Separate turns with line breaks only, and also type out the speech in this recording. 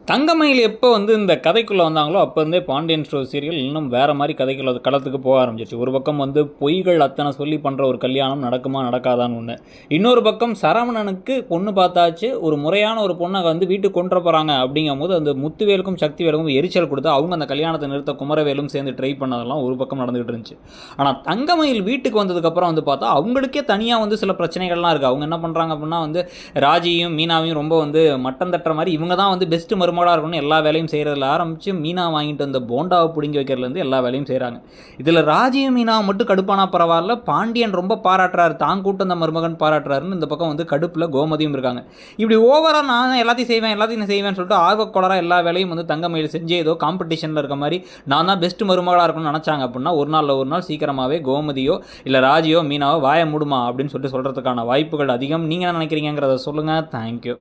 தங்கமயில் எப்போ வந்து இந்த கதைக்குள்ளே வந்தாங்களோ அப்போ இருந்தே பாண்டியன் ஸ்டோர் சீரியல் இன்னும் வேறு மாதிரி கதைக்குள்ள களத்துக்கு போக ஆரம்பிச்சிச்சு. ஒரு பக்கம் வந்து பொய்கள் அத்தனை சொல்லி பண்ணுற ஒரு கல்யாணம் நடக்குமா நடக்காதான்னு ஒன்று, இன்னொரு பக்கம் சரவணனுக்கு பொண்ணு பார்த்தாச்சு, ஒரு முறையான ஒரு பொண்ணை வந்து வீட்டுக்கு கொண்டு போகிறாங்க அப்படிங்கும் போது அந்த முத்துவேலுக்கும் சக்திவேலுக்கும் எரிச்சல் கொடுத்து அவங்க அந்த கல்யாணத்தை நிறுத்த குமரவேலும் சேர்ந்து ட்ரை பண்ணதெல்லாம் ஒரு பக்கம் நடந்துகிட்டு இருந்துச்சு. ஆனால் தங்கமயில் வீட்டுக்கு வந்ததுக்கப்புறம் வந்து பார்த்தா அவங்களுக்கே தனியாக வந்து சில பிரச்சனைகள்லாம் இருக்குது. அவங்க என்ன பண்ணுறாங்க அப்படின்னா வந்து ராஜியும் மீனாவையும் ரொம்ப வந்து மட்டம் தட்டுற மாதிரி இவங்க தான் வந்து பெஸ்ட்டு மருமகளாக இருக்கணும் எல்லா வேலையும் செய்கிறதுல ஆரம்பித்து மீனா வாங்கிட்டு வந்த போண்டாவை பிடிங்கி வைக்கிறதுலேருந்து எல்லா வேலையும் செய்கிறாங்க. இதில் ராஜியும் மீனாவை மட்டும் கடுப்பானா பரவாயில்ல, பாண்டியன் ரொம்ப பாராட்டுறாரு, தான் கூட்டம் அந்த மருமகன் பாராட்டுறாருன்னு இந்த பக்கம் வந்து கடுப்பில் கோமதியும் இருக்காங்க. இப்படி ஓவராக நான் எல்லாத்தையும் செய்வேன்னு சொல்லிட்டு ஆர்வக்கொளராக எல்லா வேலையும் வந்து தங்கமயில் செஞ்சு ஏதோ காம்படிஷனில் இருக்க மாதிரி நான் தான் பெஸ்ட் மருமகளாக இருக்கணும்னு நினச்சாங்க அப்படின்னா ஒரு நாள் சீக்கிரமாகவே கோமதியோ இல்லை ராஜியோ மீனாவோ வாய மூடுமா அப்படின்னு சொல்லிட்டு சொல்கிறதுக்கான வாய்ப்புகள் அதிகம். நீங்கள் என்ன நினைக்கிறீங்கிறத சொல்லுங்கள். தேங்க்யூ.